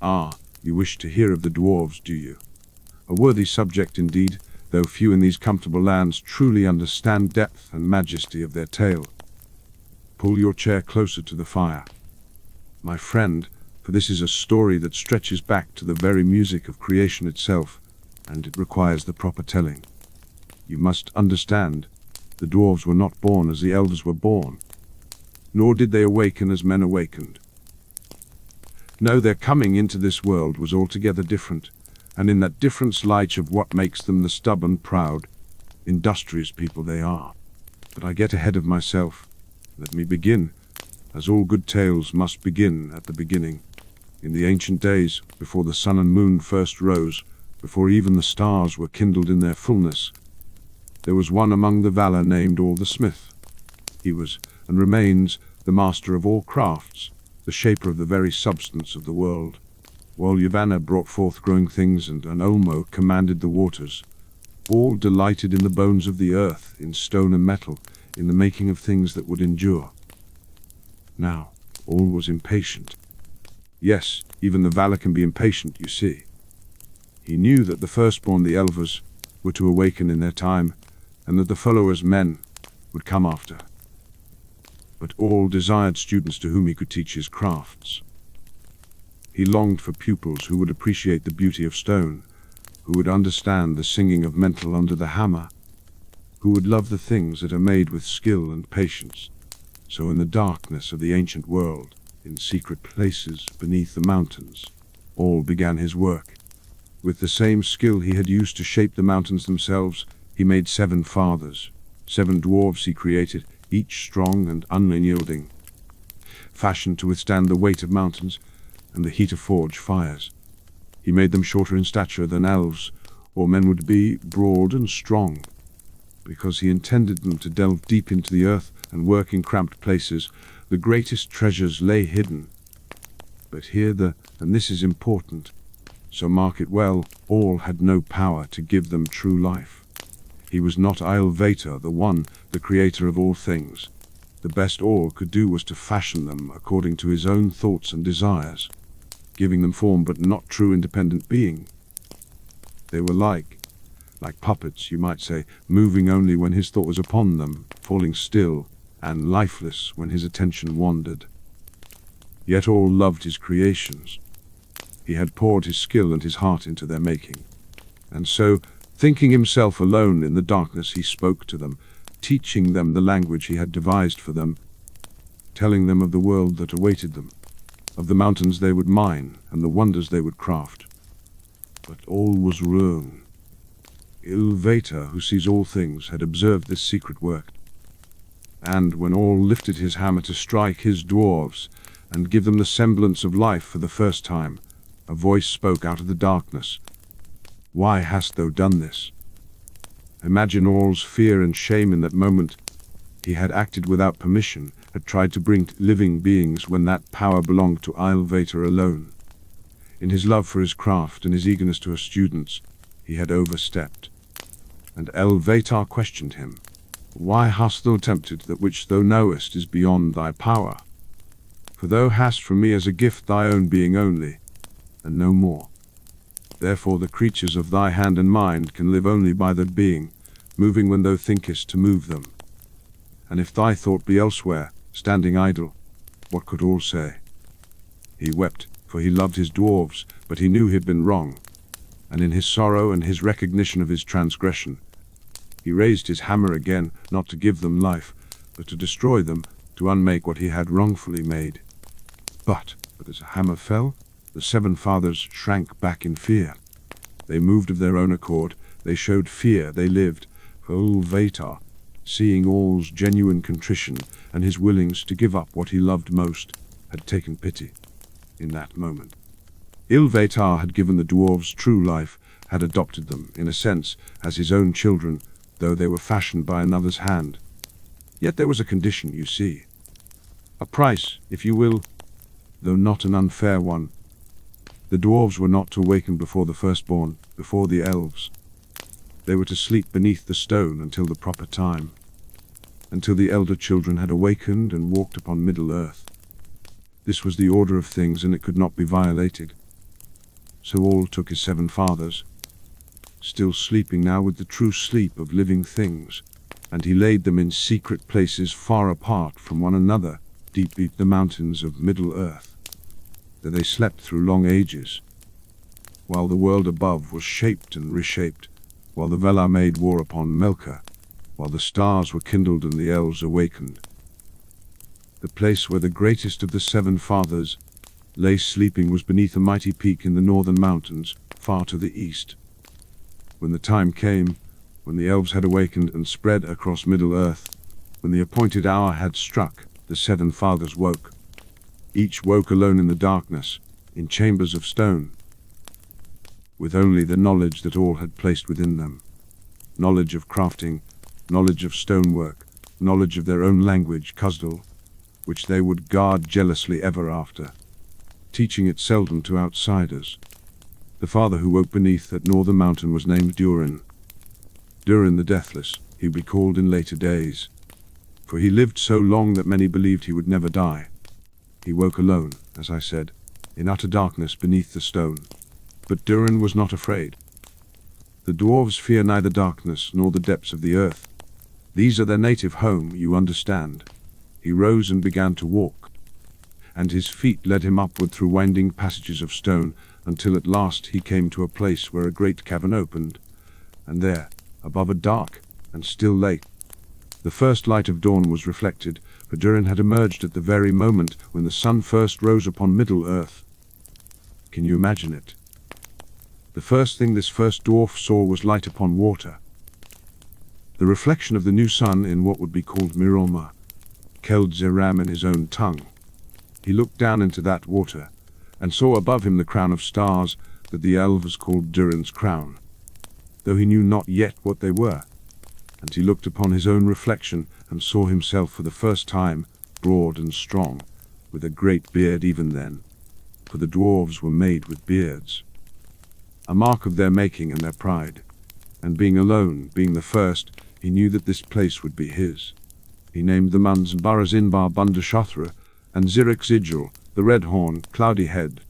Ah, you wish to hear of the dwarves, do you? A worthy subject indeed, though few in these comfortable lands truly understand depth and majesty of their tale. Pull your chair closer to the fire, my friend, for this is a story that stretches back to the very music of creation itself, and it requires the proper telling. You must understand, the dwarves were not born as the elves were born, nor did they awaken as men awakened. No, their coming into this world was altogether different, and in that difference lies of what makes them the stubborn, proud, industrious people they are. But I get ahead of myself. Let me begin, as all good tales must begin at the beginning. In the ancient days, before the sun and moon first rose, before even the stars were kindled in their fullness, there was one among the valor named All the Smith. He was, and remains, the master of all crafts, the shaper of the very substance of the world. While Yavanna brought forth growing things and Olmo commanded the waters, all delighted in the bones of the earth, in stone and metal, in the making of things that would endure. Now, all was impatient. Yes, even the valor can be impatient, you see. He knew that the firstborn, the Elvers, were to awaken in their time, and that the followers, men, would come after. But all desired students to whom he could teach his crafts. He longed for pupils who would appreciate the beauty of stone, who would understand the singing of metal under the hammer, who would love the things that are made with skill and patience. So in the darkness of the ancient world, in secret places beneath the mountains, all began his work. With the same skill he had used to shape the mountains themselves, he made 7 fathers. 7 dwarves he created, each strong and unyielding, fashioned to withstand the weight of mountains and the heat of forge fires. He made them shorter in stature than elves, or men would be, broad and strong, because he intended them to delve deep into the earth and work in cramped places. The greatest treasures lay hidden. But here and this is important, so mark it well, all had no power to give them true life. He was not Ilvator, the one, the creator of all things. The best all could do was to fashion them according to his own thoughts and desires, giving them form but not true independent being. They were like puppets, you might say, moving only when his thought was upon them, falling still and lifeless when his attention wandered. Yet all loved his creations. He had poured his skill and his heart into their making. And so, thinking himself alone in the darkness, he spoke to them, teaching them the language he had devised for them, telling them of the world that awaited them, of the mountains they would mine and the wonders they would craft. But all was ruin. Ilvator, who sees all things, had observed this secret work, and when all lifted his hammer to strike his dwarves and give them the semblance of life for the first time, a voice spoke out of the darkness. Why hast thou done this? Imagine all's fear and shame in that moment. He had acted without permission, had tried to bring living beings when that power belonged to Ilvator alone. In his love for his craft and his eagerness to her students, he had overstepped. And Ilvator questioned him. Why hast thou attempted that which thou knowest is beyond thy power? For thou hast from me as a gift thy own being only, and no more. Therefore the creatures of thy hand and mind can live only by that being, moving when thou thinkest to move them. And if thy thought be elsewhere, standing idle, what could all say? He wept, for he loved his dwarves, but he knew he had been wrong, and in his sorrow and his recognition of his transgression, he raised his hammer again, not to give them life, but to destroy them, to unmake what he had wrongfully made. But as the hammer fell, the 7 fathers shrank back in fear. They moved of their own accord, they showed fear, they lived, for Ilvator, seeing all's genuine contrition and his willings to give up what he loved most, had taken pity in that moment. Ilvator had given the dwarves true life, had adopted them, in a sense, as his own children, though they were fashioned by another's hand. Yet there was a condition, you see. A price, if you will, though not an unfair one. The dwarves were not to awaken before the firstborn, before the elves. They were to sleep beneath the stone until the proper time, until the elder children had awakened and walked upon Middle-earth. This was the order of things, and it could not be violated. So all took his 7 fathers, still sleeping now with the true sleep of living things, and he laid them in secret places far apart from one another, deep beneath the mountains of Middle-earth. There they slept through long ages, while the world above was shaped and reshaped, while the Valar made war upon Melkor, while the stars were kindled and the elves awakened. The place where the greatest of the 7 fathers lay sleeping was beneath a mighty peak in the northern mountains, far to the east. When the time came, when the elves had awakened and spread across Middle-earth, when the appointed hour had struck, the 7 fathers woke. Each woke alone in the darkness, in chambers of stone, with only the knowledge that all had placed within them. Knowledge of crafting, knowledge of stonework, knowledge of their own language, Khuzdul, which they would guard jealously ever after, teaching it seldom to outsiders. The father who woke beneath that northern mountain was named Durin. Durin the Deathless, he would be called in later days, for he lived so long that many believed he would never die. He woke alone, as I said, in utter darkness beneath the stone. But Durin was not afraid. The dwarves fear neither darkness nor the depths of the earth. These are their native home, you understand. He rose and began to walk, and his feet led him upward through winding passages of stone, until at last he came to a place where a great cavern opened, and there, above a dark and still lake, the first light of dawn was reflected, for Durin had emerged at the very moment when the sun first rose upon Middle-earth. Can you imagine it? The first thing this first dwarf saw was light upon water. The reflection of the new sun in what would be called Miroma, Keld Zeram in his own tongue. He looked down into that water, and saw above him the crown of stars that the elves called Durin's crown, though he knew not yet what they were. And he looked upon his own reflection, and saw himself for the first time, broad and strong, with a great beard even then, for the dwarves were made with beards, a mark of their making and their pride. And being alone, being the first, he knew that this place would be his. He named the Muns Barazinbar Bundashothra, and Zirik Zidjul, the Red Horn, Cloudy Head,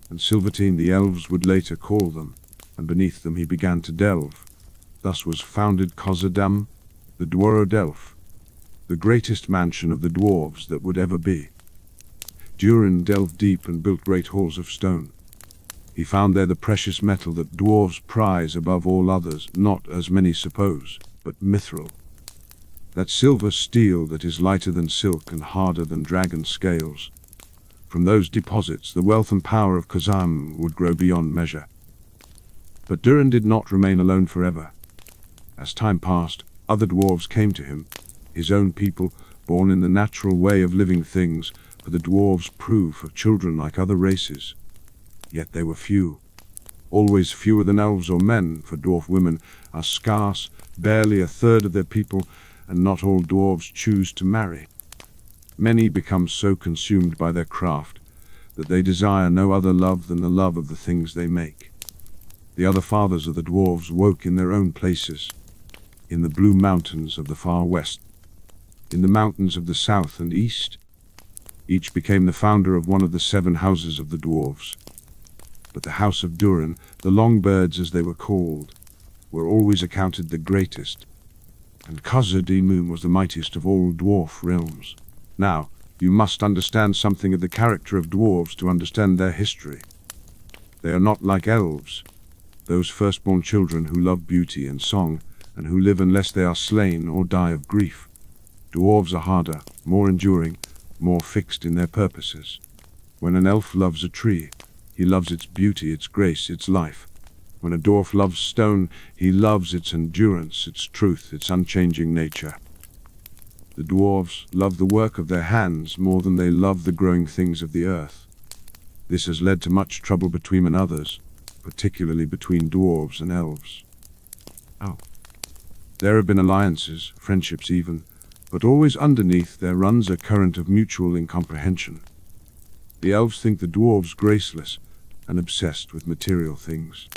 and Silvertine the elves would later call them, and beneath them he began to delve. Thus was founded Khazad-dûm, the Dwar-Delf, the greatest mansion of the dwarves that would ever be. Durin delved deep and built great halls of stone. He found there the precious metal that dwarves prize above all others, not, as many suppose, but mithril. That silver steel that is lighter than silk and harder than dragon scales. From those deposits the wealth and power of Khazad-dûm would grow beyond measure. But Durin did not remain alone forever. As time passed, other dwarves came to him, his own people, born in the natural way of living things, for the dwarves prove of children like other races. Yet they were few, always fewer than elves or men, for dwarf women are scarce, barely a third of their people, and not all dwarves choose to marry. Many become so consumed by their craft that they desire no other love than the love of the things they make. The other fathers of the dwarves woke in their own places, in the blue mountains of the far west, in the mountains of the south and east. Each became the founder of one of the 7 houses of the dwarves. But the house of Durin, the Longbirds as they were called, were always accounted the greatest, and Khazad-dûm was the mightiest of all dwarf realms. Now, you must understand something of the character of dwarves to understand their history. They are not like elves, those firstborn children who love beauty and song, and who live unless they are slain or die of grief. Dwarves are harder, more enduring, more fixed in their purposes. When an elf loves a tree, he loves its beauty, its grace, its life. When a dwarf loves stone, he loves its endurance, its truth, its unchanging nature. The dwarves love the work of their hands more than they love the growing things of the earth. This has led to much trouble between them and others, particularly between dwarves and elves. There have been alliances, friendships even, but always underneath there runs a current of mutual incomprehension. The elves think the dwarves graceless and obsessed with material things.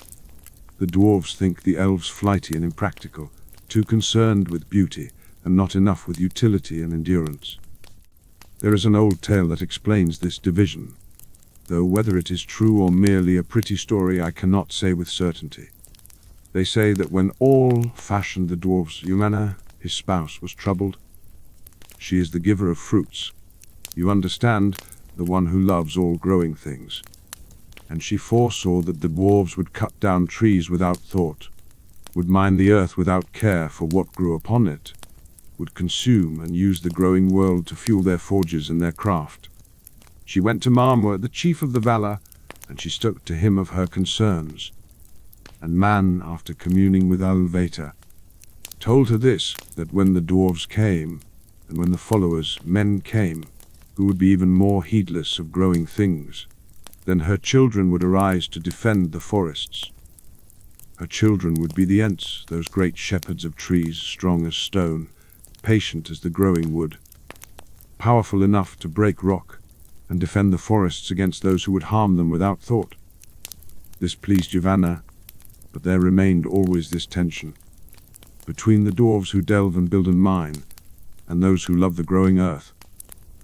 The dwarves think the elves flighty and impractical, too concerned with beauty and not enough with utility and endurance. There is an old tale that explains this division. though whether it is true or merely a pretty story I cannot say with certainty. They say that when all fashioned the dwarfs, Joanna, his spouse, was troubled. She is the giver of fruits. You understand, the one who loves all growing things. And she foresaw that the dwarves would cut down trees without thought, would mine the earth without care for what grew upon it, would consume and use the growing world to fuel their forges and their craft. She went to Marmor, the chief of the Valar, and she spoke to him of her concerns. And man, after communing with Alveta, told her this, that when the dwarves came, and when the followers, men, came, who would be even more heedless of growing things, then her children would arise to defend the forests. Her children would be the Ents, those great shepherds of trees, strong as stone, patient as the growing wood, powerful enough to break rock and defend the forests against those who would harm them without thought. This pleased Yavanna, but there remained always this tension between the dwarves who delve and build and mine, and those who love the growing earth.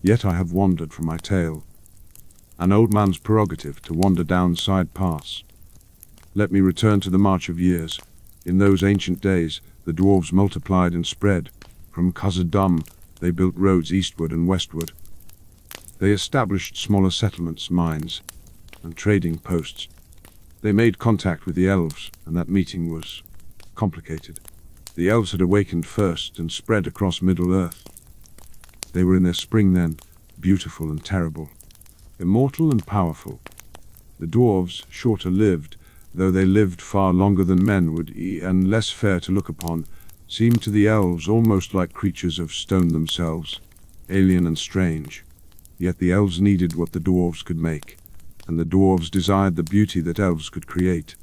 Yet I have wandered from my tale, an old man's prerogative to wander down side paths. Let me return to the march of years. In those ancient days, the dwarves multiplied and spread. From Khazad-dûm, they built roads eastward and westward. They established smaller settlements, mines, and trading posts. They made contact with the elves, and that meeting was complicated. The elves had awakened first and spread across Middle-earth. They were in their spring then, beautiful and terrible, immortal and powerful. The dwarves, shorter lived, though they lived far longer than men would, and less fair to look upon, seemed to the elves almost like creatures of stone themselves, alien and strange. Yet the elves needed what the dwarves could make, and the dwarves desired the beauty that elves could create.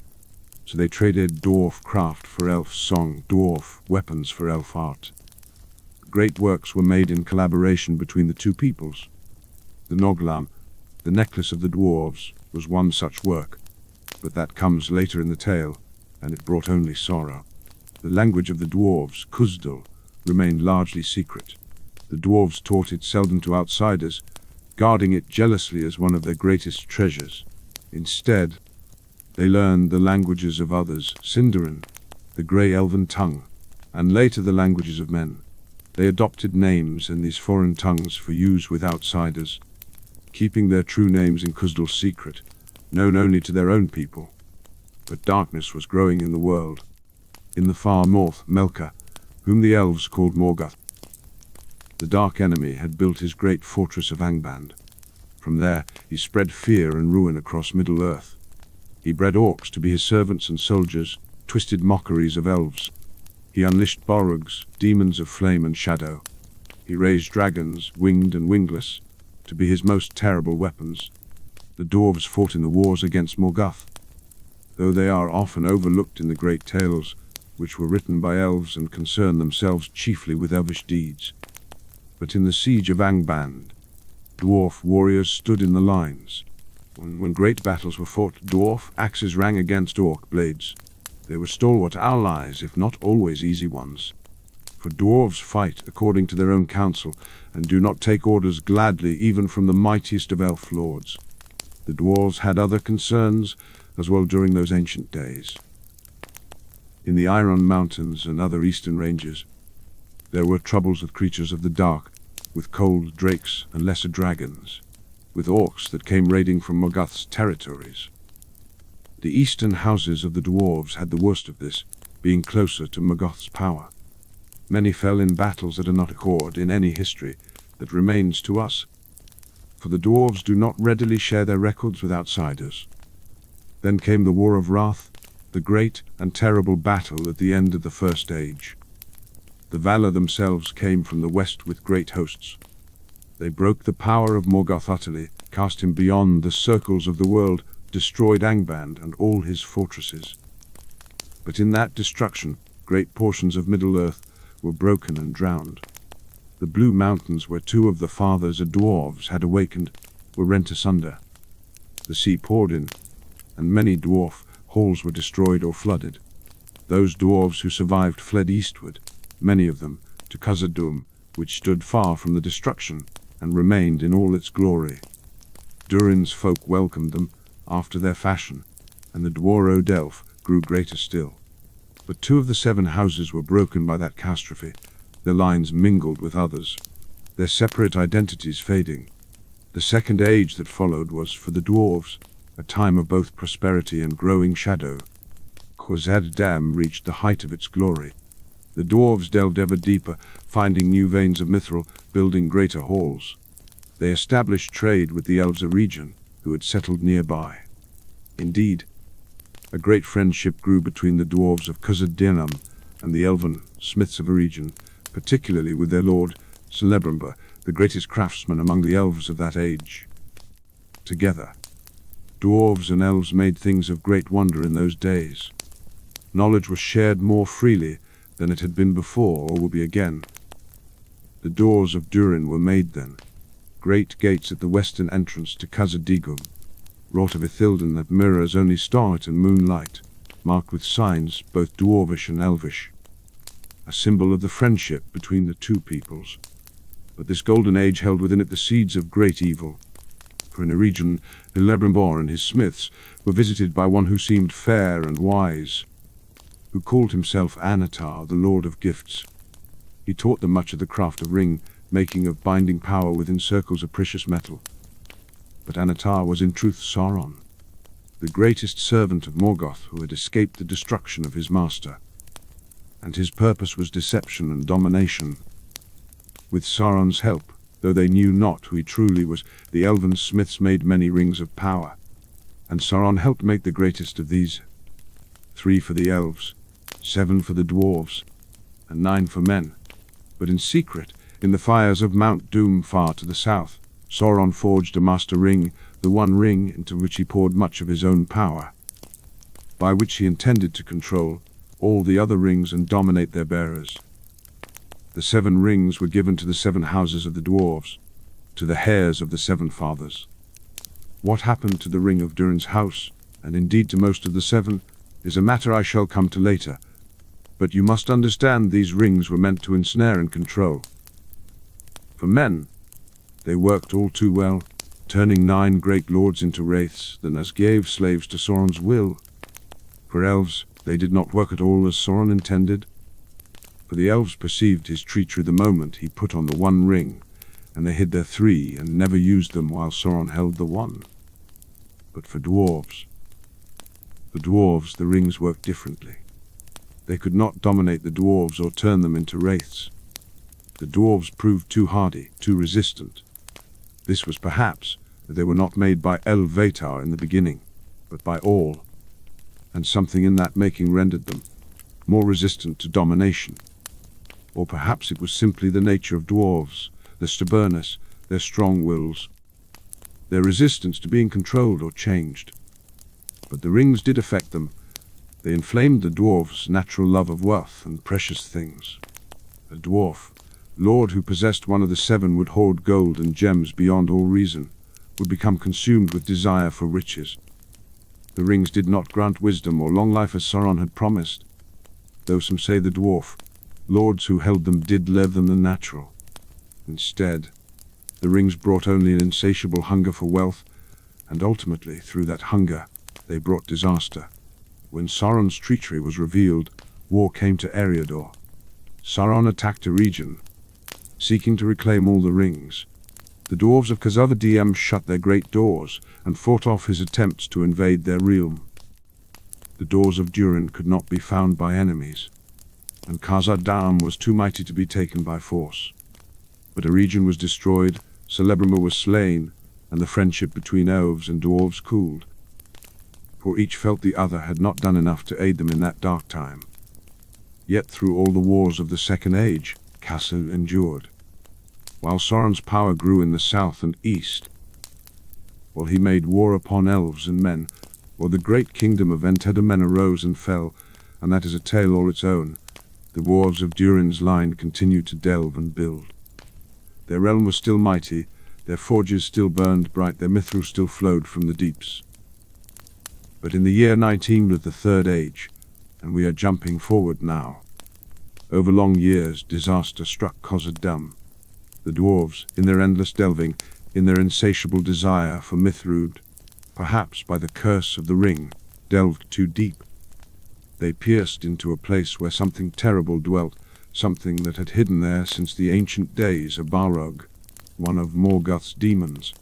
So they traded dwarf craft for elf song, dwarf weapons for elf art. Great works were made in collaboration between the two peoples. The Noglam, the necklace of the dwarves, was one such work, but that comes later in the tale, and it brought only sorrow. The language of the dwarves, Kuzdal, remained largely secret. The dwarves taught it seldom to outsiders, guarding it jealously as one of their greatest treasures. Instead, they learned the languages of others, Sindarin, the grey elven tongue, and later the languages of men. They adopted names in these foreign tongues for use with outsiders, keeping their true names in Kuzdal secret, known only to their own people. But darkness was growing in the world. In the far north, Melka, whom the elves called Morgoth, the dark enemy had built his great fortress of Angband. From there, he spread fear and ruin across Middle-earth. He bred orcs to be his servants and soldiers, twisted mockeries of elves. He unleashed Borugs, demons of flame and shadow. He raised dragons, winged and wingless, to be his most terrible weapons. The dwarves fought in the wars against Morgoth, though they are often overlooked in the great tales, which were written by elves and concern themselves chiefly with elvish deeds. But in the siege of Angband, dwarf warriors stood in the lines. When great battles were fought, dwarf axes rang against orc blades. They were stalwart allies, if not always easy ones. For dwarves fight according to their own counsel, and do not take orders gladly even from the mightiest of elf lords. The dwarves had other concerns as well during those ancient days. In the Iron Mountains and other eastern ranges, there were troubles with creatures of the dark, with cold drakes and lesser dragons, with orcs that came raiding from Morgoth's territories. The eastern houses of the dwarves had the worst of this, being closer to Morgoth's power. Many fell in battles that are not recorded in any history that remains to us, for the dwarves do not readily share their records with outsiders. Then came the War of Wrath, the great and terrible battle at the end of the First Age. The Valar themselves came from the west with great hosts. They broke the power of Morgoth utterly, cast him beyond the circles of the world, destroyed Angband and all his fortresses. But in that destruction, great portions of Middle-earth were broken and drowned. The Blue Mountains, where two of the fathers of dwarves had awakened, were rent asunder. The sea poured in, and many dwarf halls were destroyed or flooded. Those dwarves who survived fled eastward, many of them, to Khazad-dûm, which stood far from the destruction, and remained in all its glory. Durin's folk welcomed them after their fashion, and the Dwaro Delph grew greater still. But 2 of the 7 houses were broken by that catastrophe, their lines mingled with others, their separate identities fading. The second age that followed was, for the dwarves, a time of both prosperity and growing shadow. Khazad Dam reached the height of its glory. The dwarves delved ever deeper, finding new veins of mithril, building greater halls. They established trade with the elves of region, who had settled nearby. Indeed, a great friendship grew between the dwarves of Khazad and the elven smiths of a region, particularly with their lord, Celebrimbor, the greatest craftsman among the elves of that age. Together, dwarves and elves made things of great wonder in those days. Knowledge was shared more freely than it had been before or will be again. The doors of Durin were made then, great gates at the western entrance to Khazad-dûm, wrought of Ithilden that mirrors only starlight and moonlight, marked with signs both dwarvish and elvish, a symbol of the friendship between the 2 peoples. But this golden age held within it the seeds of great evil. For in a region, Celebrimbor and his smiths were visited by one who seemed fair and wise, who called himself Anatar, the Lord of Gifts. He taught them much of the craft of ring-making, of binding power within circles of precious metal. But Anatar was in truth Sauron, the greatest servant of Morgoth who had escaped the destruction of his master. And his purpose was deception and domination. With Sauron's help, though they knew not who he truly was, the elven smiths made many rings of power, and Sauron helped make the greatest of these. 3 for the elves, 7 for the dwarves, and 9 for men. But in secret, in the fires of Mount Doom far to the south, Sauron forged a master ring, the one ring into which he poured much of his own power, by which he intended to control all the other rings and dominate their bearers. The 7 rings were given to the 7 houses of the dwarves, to the heirs of the 7 fathers. What happened to the ring of Durin's house, and indeed to most of the 7, is a matter I shall come to later. But you must understand these rings were meant to ensnare and control. For men, they worked all too well, turning 9 great lords into wraiths, then as gave slaves to Sauron's will. For elves, they did not work at all as Sauron intended. For the elves perceived his treachery the moment he put on the one ring, and they hid their 3 and never used them while Sauron held the one. But for dwarves, the rings worked differently. They could not dominate the dwarves or turn them into wraiths. The dwarves proved too hardy, too resistant. This was perhaps that they were not made by El-Vatar in the beginning, but by all, and something in that making rendered them more resistant to domination. Or perhaps it was simply the nature of dwarves, their stubbornness, their strong wills, their resistance to being controlled or changed. But the rings did affect them. They inflamed the dwarves' natural love of wealth and precious things. A dwarf, lord who possessed one of the 7, would hoard gold and gems beyond all reason, would become consumed with desire for riches. The rings did not grant wisdom or long life as Sauron had promised, though some say the dwarf lords who held them did live them the natural. Instead, the rings brought only an insatiable hunger for wealth, and ultimately, through that hunger, they brought disaster. When Sauron's treachery was revealed, war came to Eriador. Sauron attacked a region, seeking to reclaim all the rings. The dwarves of Khazad-dûm shut their great doors and fought off his attempts to invade their realm. The doors of Durin could not be found by enemies, and Khazad-dûm was too mighty to be taken by force. But a region was destroyed, Celebrimbor was slain, and the friendship between elves and dwarves cooled, for each felt the other had not done enough to aid them in that dark time. Yet through all the wars of the Second Age, Khazad endured, while Sauron's power grew in the south and east, while he made war upon elves and men, while the great kingdom of Entedamen arose and fell, and that is a tale all its own. The dwarves of Durin's line continued to delve and build. Their realm was still mighty, their forges still burned bright, their mithril still flowed from the deeps. But in the year 19 of the Third Age, and we are jumping forward now, over long years disaster struck Khazad-dûm. The dwarves, in their endless delving, in their insatiable desire for Mithrud, perhaps by the curse of the ring, delved too deep. They pierced into a place where something terrible dwelt, something that had hidden there since the ancient days of Balrog, one of Morgoth's demons.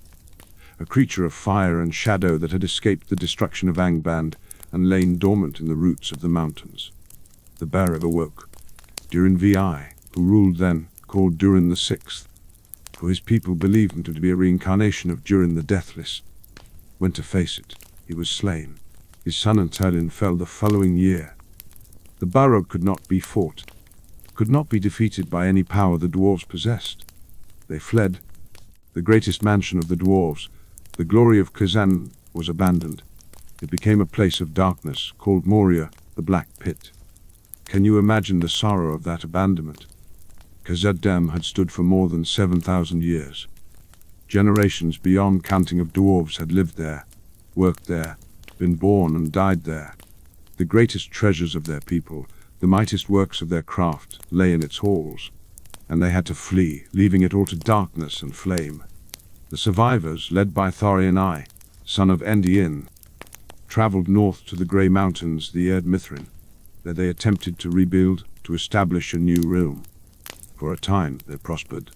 A creature of fire and shadow that had escaped the destruction of Angband and lain dormant in the roots of the mountains. The Barab awoke. Durin VI, who ruled then, called Durin the Sixth, for his people believed him to be a reincarnation of Durin the Deathless. Went to face it. He was slain. His son and Talin fell the following year. The Balrog could not be fought, could not be defeated by any power the dwarves possessed. They fled. The greatest mansion of the dwarves, the glory of Kazan, was abandoned. It became a place of darkness, called Moria, the Black Pit. Can you imagine the sorrow of that abandonment? Khazad-dûm had stood for more than 7,000 years. Generations beyond counting of dwarves had lived there, worked there, been born and died there. The greatest treasures of their people, the mightiest works of their craft, lay in its halls, and they had to flee, leaving it all to darkness and flame. The survivors, led by Tharian I, son of Endien, traveled north to the Grey Mountains, the Erd Mithrin. There they attempted to rebuild, to establish a new realm. For a time they prospered.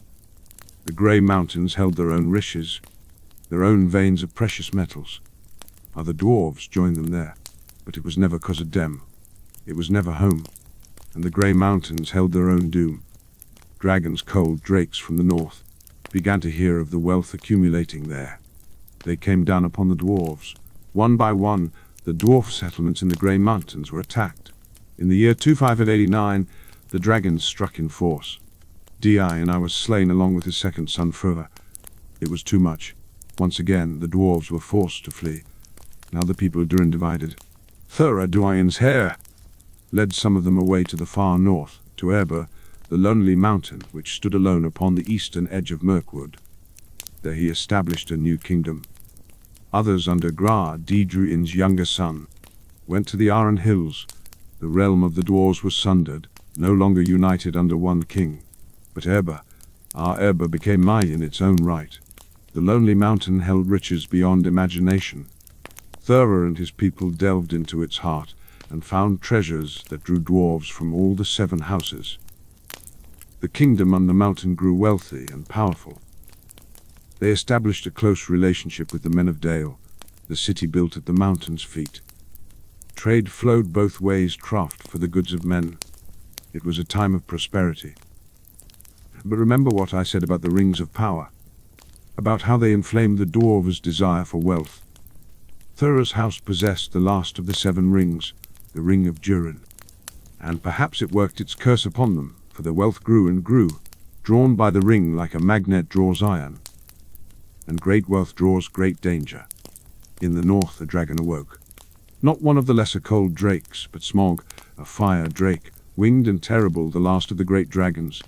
The Grey Mountains held their own riches, their own veins of precious metals. Other dwarves joined them there, but it was never Khazad-dûm. It was never home, and the Grey Mountains held their own doom. Dragons, cold drakes from the north, began to hear of the wealth accumulating there. They came down upon the dwarves. One by one, the dwarf settlements in the Grey Mountains were attacked. In the year 2589, the dragons struck in force. Di and I was slain along with his second son Furva. It was too much. Once again, the dwarves were forced to flee. Now the people of Durin divided. Thura, Duain's heir, led some of them away to the far north, to Erebor, the lonely mountain which stood alone upon the eastern edge of Mirkwood. There he established a new kingdom. Others under Gra, Druin's younger son, went to the Aran Hills. The realm of the dwarves was sundered, no longer united under one king. But Erebor, our Erebor, became mighty in its own right. The lonely mountain held riches beyond imagination. Thura and his people delved into its heart and found treasures that drew dwarves from all the 7 houses. The kingdom on the mountain grew wealthy and powerful. They established a close relationship with the men of Dale, the city built at the mountain's feet. Trade flowed both ways, craft for the goods of men. It was a time of prosperity. But remember what I said about the rings of power, about how they inflamed the dwarves' desire for wealth. Thura's house possessed the last of the 7 rings, the ring of Durin, and perhaps it worked its curse upon them, for their wealth grew and grew, drawn by the ring like a magnet draws iron. And great wealth draws great danger. In the north the dragon awoke. Not one of the lesser cold drakes, but Smog, a fire drake, winged and terrible, the last of the great dragons.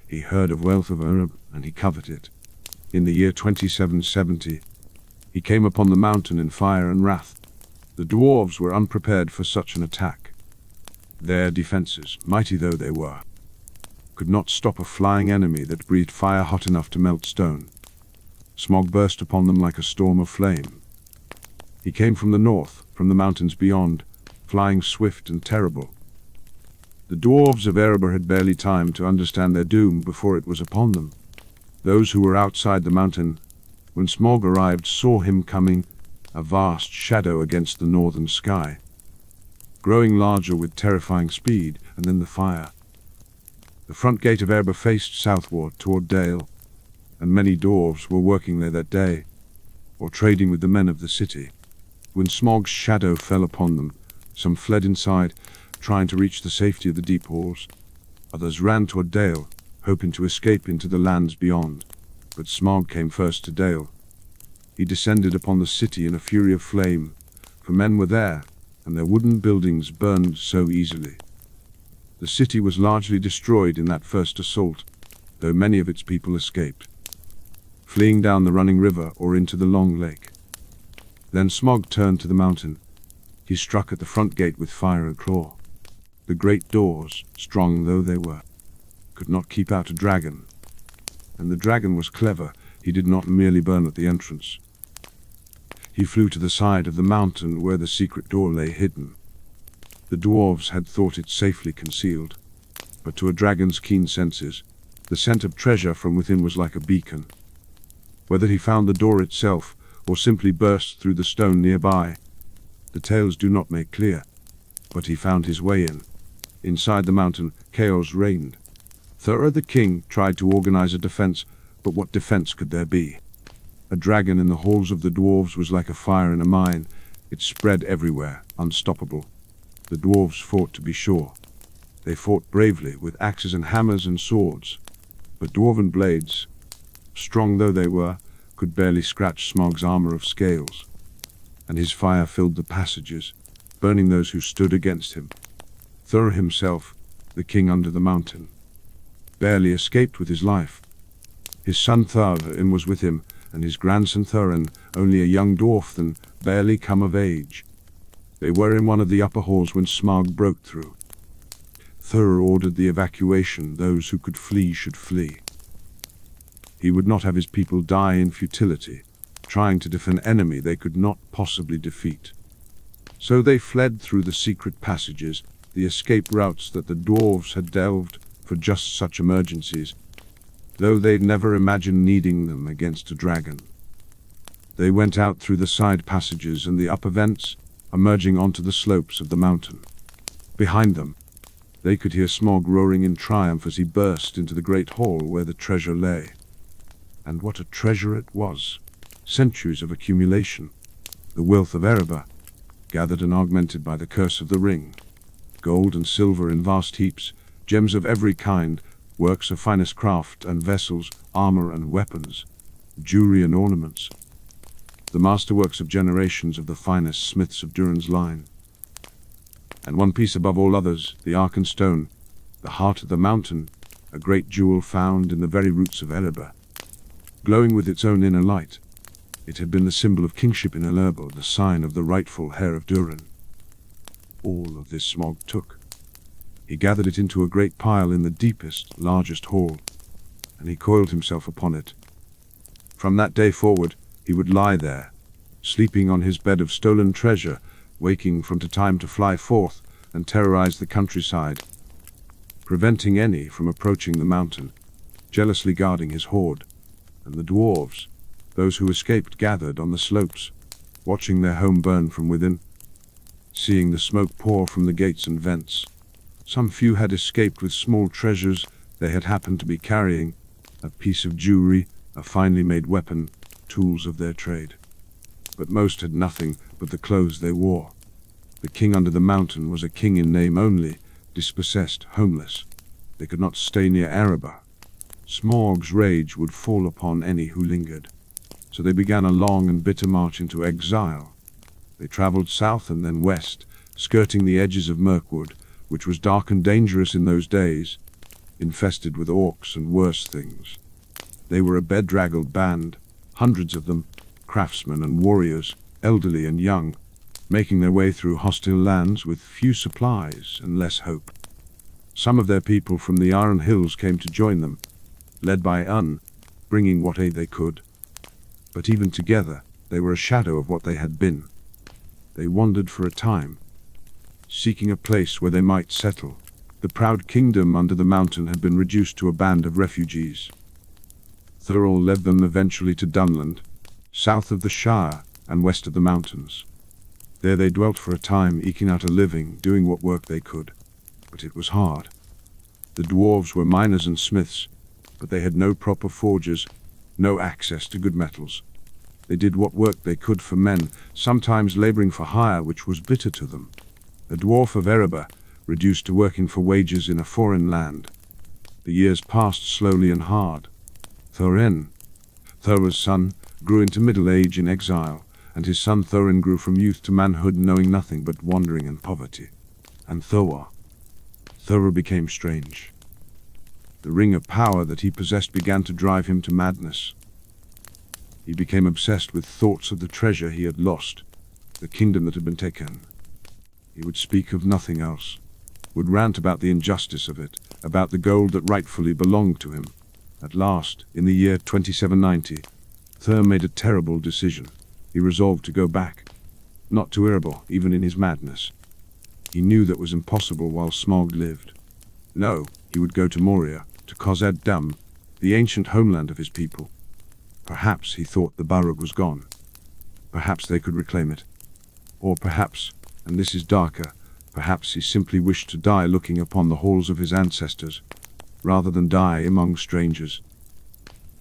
He heard of wealth of Urub, and he coveted it. In the year 2770, he came upon the mountain in fire and wrath. The dwarves were unprepared for such an attack. Their defenses, mighty though they were, could not stop a flying enemy that breathed fire hot enough to melt stone. Smog burst upon them like a storm of flame. He came from the north, from the mountains beyond, flying swift and terrible. The dwarves of Erebor had barely time to understand their doom before it was upon them. Those who were outside the mountain, when Smog arrived, saw him coming, a vast shadow against the northern sky, growing larger with terrifying speed, and then the fire. The front gate of Erebor faced southward toward Dale, and many dwarves were working there that day, or trading with the men of the city. When Smog's shadow fell upon them, some fled inside, trying to reach the safety of the deep halls. Others ran toward Dale, hoping to escape into the lands beyond. But Smog came first to Dale. He descended upon the city in a fury of flame, for men were there, and their wooden buildings burned so easily. The city was largely destroyed in that first assault, though many of its people escaped, fleeing down the running river or into the long lake. Then Smog turned to the mountain. He struck at the front gate with fire and claw. The great doors, strong though they were, could not keep out a dragon. And the dragon was clever. He did not merely burn at the entrance. He flew to the side of the mountain where the secret door lay hidden. The dwarves had thought it safely concealed, but to a dragon's keen senses, the scent of treasure from within was like a beacon. Whether he found the door itself, or simply burst through the stone nearby, the tales do not make clear, but he found his way in. Inside the mountain, chaos reigned. Thura the king tried to organize a defense, but what defense could there be? A dragon in the halls of the dwarves was like a fire in a mine. It spread everywhere, unstoppable. The dwarves fought, to be sure. They fought bravely, with axes and hammers and swords. But dwarven blades, strong though they were, could barely scratch Smaug's armor of scales. And his fire filled the passages, burning those who stood against him. Thura himself, the king under the mountain, barely escaped with his life. His son Thurin was with him, and his grandson Thurin, only a young dwarf then, barely come of age. They were in one of the upper halls when Smaug broke through. Thura ordered the evacuation. Those who could flee should flee. He would not have his people die in futility, trying to defend an enemy they could not possibly defeat. So they fled through the secret passages, the escape routes that the dwarves had delved for just such emergencies, though they'd never imagined needing them against a dragon. They went out through the side passages and the upper vents, emerging onto the slopes of the mountain. Behind them, they could hear Smaug roaring in triumph as he burst into the great hall where the treasure lay. And what a treasure it was! Centuries of accumulation. The wealth of Erebor, gathered and augmented by the curse of the ring. Gold and silver in vast heaps, gems of every kind, works of finest craft and vessels, armor and weapons, jewelry and ornaments. The masterworks of generations of the finest smiths of Durin's line. And one piece above all others, the Arkenstone, the heart of the mountain, a great jewel found in the very roots of Erebor. Glowing with its own inner light, it had been the symbol of kingship in Erebor, the sign of the rightful heir of Durin. All of this Smaug took. He gathered it into a great pile in the deepest, largest hall, and he coiled himself upon it. From that day forward, he would lie there, sleeping on his bed of stolen treasure, waking from time to fly forth and terrorize the countryside, preventing any from approaching the mountain, jealously guarding his hoard. And the dwarves, those who escaped, gathered on the slopes, watching their home burn from within, seeing the smoke pour from the gates and vents. Some few had escaped with small treasures they had happened to be carrying, a piece of jewelry, a finely made weapon, tools of their trade. But most had nothing but the clothes they wore. The king under the mountain was a king in name only, dispossessed, homeless. They could not stay near Erebor. Smaug's rage would fall upon any who lingered. So they began a long and bitter march into exile. They traveled south and then west, skirting the edges of Mirkwood, which was dark and dangerous in those days, infested with orcs and worse things. They were a bedraggled band, hundreds of them, craftsmen and warriors, elderly and young, making their way through hostile lands with few supplies and less hope. Some of their people from the Iron Hills came to join them, led by Un, bringing what aid they could. But even together, they were a shadow of what they had been. They wandered for a time, seeking a place where they might settle. The proud kingdom under the mountain had been reduced to a band of refugees. Thurl led them eventually to Dunland, south of the Shire and west of the mountains. There they dwelt for a time, eking out a living, doing what work they could. But it was hard. The dwarves were miners and smiths, but they had no proper forges, no access to good metals. They did what work they could for men, sometimes laboring for hire, which was bitter to them. A dwarf of Erebor, reduced to working for wages in a foreign land. The years passed slowly and hard. Thorin, Thura's son, grew into middle age in exile, and his son Thorin grew from youth to manhood, knowing nothing but wandering and poverty. And Thora became strange. The ring of power that he possessed began to drive him to madness. He became obsessed with thoughts of the treasure he had lost, the kingdom that had been taken. He would speak of nothing else, would rant about the injustice of it, about the gold that rightfully belonged to him. At last, in the year 2790, Thur made a terrible decision. He resolved to go back. Not to Erebor, even in his madness. He knew that was impossible while Smaug lived. No, he would go to Moria, to Khazad Dum, the ancient homeland of his people. Perhaps he thought the Barug was gone. Perhaps they could reclaim it. Or perhaps, and this is darker, perhaps he simply wished to die looking upon the halls of his ancestors, rather than die among strangers.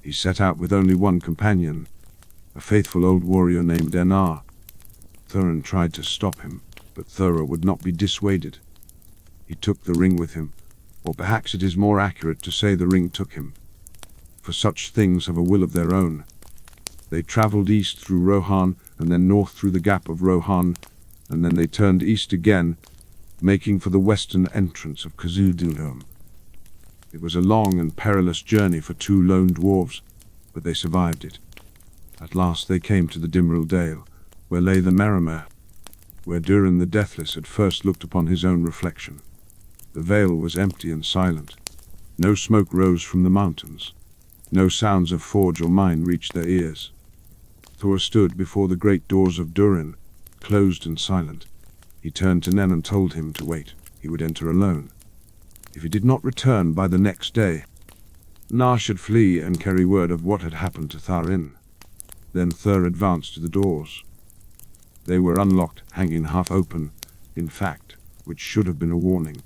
He set out with only one companion, a faithful old warrior named Enar. Thurin tried to stop him, but Thura would not be dissuaded. He took the ring with him, or perhaps it is more accurate to say the ring took him. For such things have a will of their own. They travelled east through Rohan, and then north through the gap of Rohan, and then they turned east again, making for the western entrance of Khazad-dûm. It was a long and perilous journey for two lone dwarves, but they survived it. At last they came to the Dimril Dale, where lay the Merimere, where Durin the Deathless had first looked upon his own reflection. The vale was empty and silent. No smoke rose from the mountains. No sounds of forge or mine reached their ears. Thor stood before the great doors of Durin, closed and silent. He turned to Nen and told him to wait. He would enter alone. If he did not return by the next day, Nar should flee and carry word of what had happened to Tharin. Then Thur advanced to the doors. They were unlocked, hanging half open, in fact, which should have been a warning.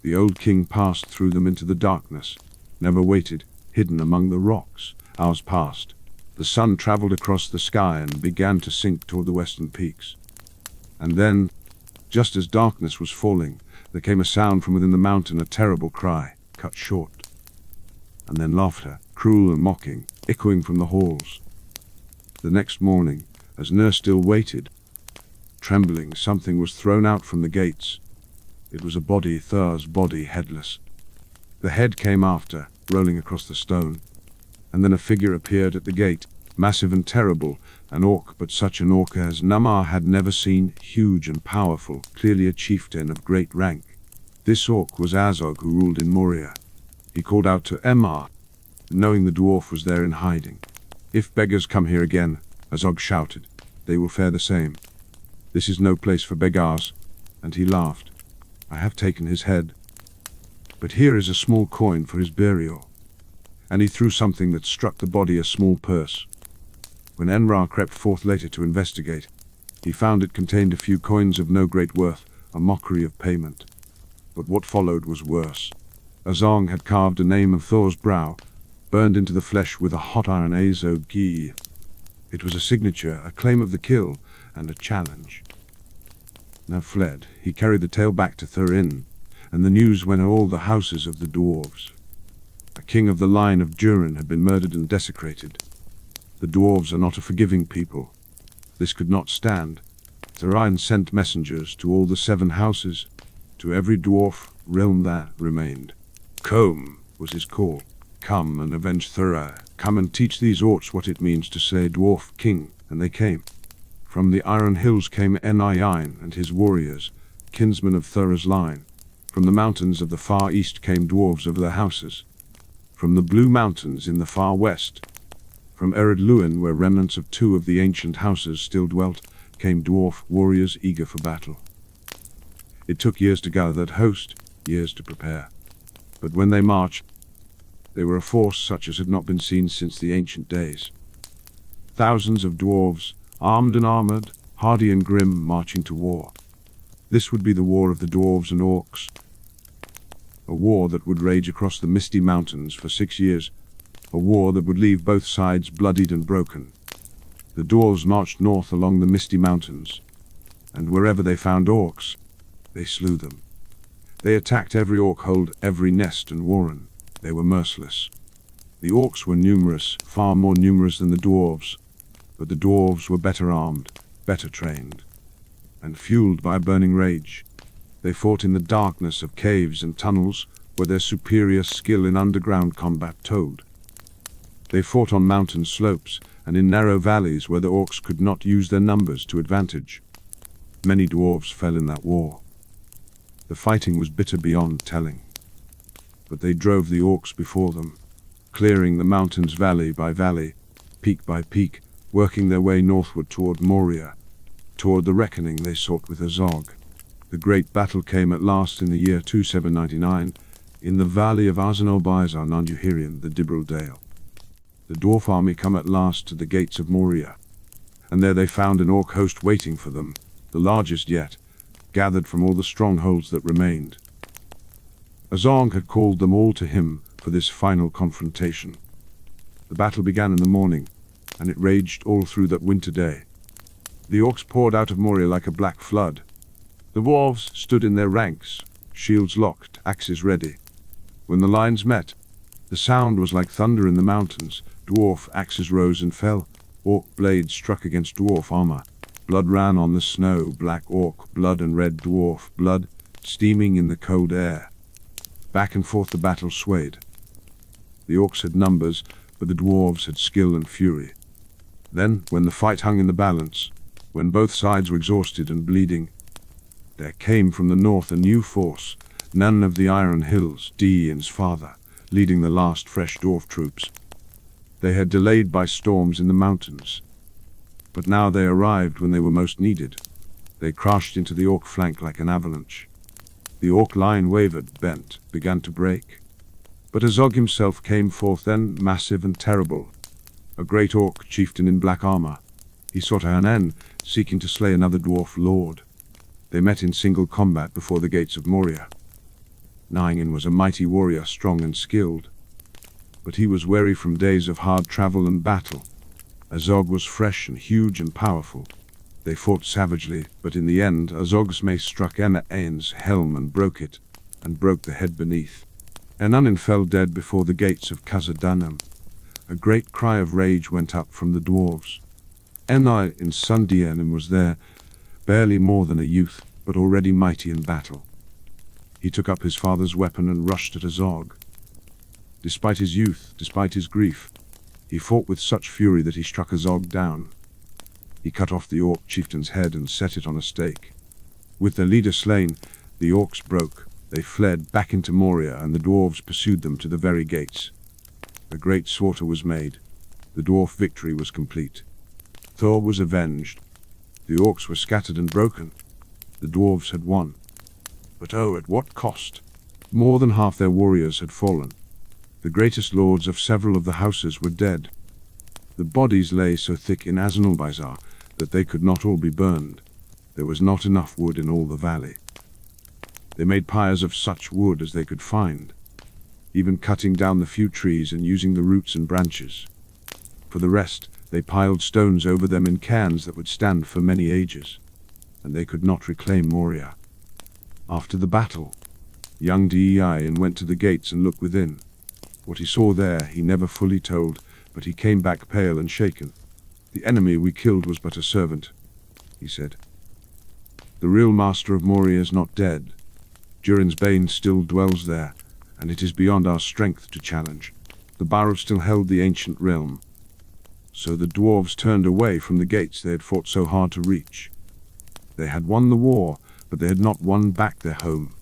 The old king passed through them into the darkness, never waited, hidden among the rocks. Hours passed. The sun travelled across the sky and began to sink toward the western peaks. And then, just as darkness was falling, there came a sound from within the mountain, a terrible cry, cut short. And then laughter, cruel and mocking, echoing from the halls. The next morning, as Nur still waited, trembling, something was thrown out from the gates. It was a body, Thur's body, headless. The head came after, rolling across the stone. And then a figure appeared at the gate, massive and terrible, an orc, but such an orc as Namar had never seen, huge and powerful, clearly a chieftain of great rank. This orc was Azog, who ruled in Moria. He called out to Emar, knowing the dwarf was there in hiding. "If beggars come here again," Azog shouted, "they will fare the same. This is no place for beggars." And he laughed. "I have taken his head, but here is a small coin for his burial." And he threw something that struck the body, a small purse. When Enrar crept forth later to investigate, he found it contained a few coins of no great worth, a mockery of payment. But what followed was worse. Azong had carved a name of Thor's brow, burned into the flesh with a hot iron Azog-gi. It was a signature, a claim of the kill, and a challenge. Now fled, he carried the tale back to Thurin, and the news went to all the houses of the dwarves. A king of the line of Durin had been murdered and desecrated. The dwarves are not a forgiving people. This could not stand. Thurin sent messengers to all the 7 houses, to every dwarf realm that remained. "Come," was his call. "Come and avenge Thurin. Come and teach these orcs what it means to say dwarf king." And they came. From the Iron Hills came Eniain and his warriors, kinsmen of Thurin's line. From the mountains of the far east came dwarves of their houses. From the Blue Mountains in the far west, from Ered Luin, where remnants of 2 of the ancient houses still dwelt, came dwarf warriors eager for battle. It took years to gather that host, years to prepare. But when they marched, they were a force such as had not been seen since the ancient days. Thousands of dwarves, armed and armored, hardy and grim, marching to war. This would be the war of the dwarves and orcs. A war that would rage across the misty mountains for 6 years. A war that would leave both sides bloodied and broken. The dwarves marched north along the misty mountains, and wherever they found orcs, they slew them. They attacked every orc hold, every nest and warren. They were merciless. The orcs were numerous, far more numerous than the dwarves, but the dwarves were better armed, better trained, and fueled by a burning rage. They fought in the darkness of caves and tunnels, where their superior skill in underground combat told. They fought on mountain slopes, and in narrow valleys where the orcs could not use their numbers to advantage. Many dwarves fell in that war. The fighting was bitter beyond telling. But they drove the orcs before them, clearing the mountains valley by valley, peak by peak, working their way northward toward Moria, toward the reckoning they sought with Azog. The great battle came at last in the year 2799, in the valley of Arzenobizar Nanduhirian, the Dibril Dale. The dwarf army come at last to the gates of Moria, and there they found an orc host waiting for them, the largest yet, gathered from all the strongholds that remained. Azog had called them all to him for this final confrontation. The battle began in the morning, and it raged all through that winter day. The orcs poured out of Moria like a black flood. The dwarves stood in their ranks, shields locked, axes ready. When the lines met, the sound was like thunder in the mountains. Dwarf axes rose and fell. Orc blades struck against dwarf armor. Blood ran on the snow, black orc blood and red dwarf blood, steaming in the cold air. Back and forth the battle swayed. The orcs had numbers, but the dwarves had skill and fury. Then, when the fight hung in the balance, when both sides were exhausted and bleeding, there came from the north a new force, none of the Iron Hills, Ian's father, leading the last fresh dwarf troops. They had delayed by storms in the mountains, but now they arrived when they were most needed. They crashed into the orc flank like an avalanche. The orc line wavered, bent, began to break. But Azog himself came forth then, massive and terrible, a great orc chieftain in black armor. He sought Hanan, seeking to slay another dwarf lord. They met in single combat before the gates of Moria. Naingin was a mighty warrior, strong and skilled, but he was weary from days of hard travel and battle. Azog was fresh and huge and powerful. They fought savagely, but in the end Azog's mace struck Ain's helm and broke it, and broke the head beneath. Enunin fell dead before the gates of Khazad-dûm. A great cry of rage went up from the dwarves. Enai in Sundianim was there, barely more than a youth, but already mighty in battle. He took up his father's weapon and rushed at Azog. Despite his youth, despite his grief, he fought with such fury that he struck Azog down. He cut off the orc chieftain's head and set it on a stake. With their leader slain, the orcs broke. They fled back into Moria, and the dwarves pursued them to the very gates. A great slaughter was made. The dwarf victory was complete. Thor was avenged. The orcs were scattered and broken. The dwarves had won. But oh, at what cost? More than half their warriors had fallen. The greatest lords of several of the houses were dead. The bodies lay so thick in Azanulbizar that they could not all be burned. There was not enough wood in all the valley. They made pyres of such wood as they could find, even cutting down the few trees and using the roots and branches. For the rest, they piled stones over them in cairns that would stand for many ages, and they could not reclaim Moria. After the battle, young Dei went to the gates and looked within. What he saw there he never fully told, but he came back pale and shaken. "The enemy we killed was but a servant," he said. "The real master of Moria is not dead. Durin's bane still dwells there, and it is beyond our strength to challenge. The Barrow still held the ancient realm." So the dwarves turned away from the gates they had fought so hard to reach. They had won the war, but they had not won back their home.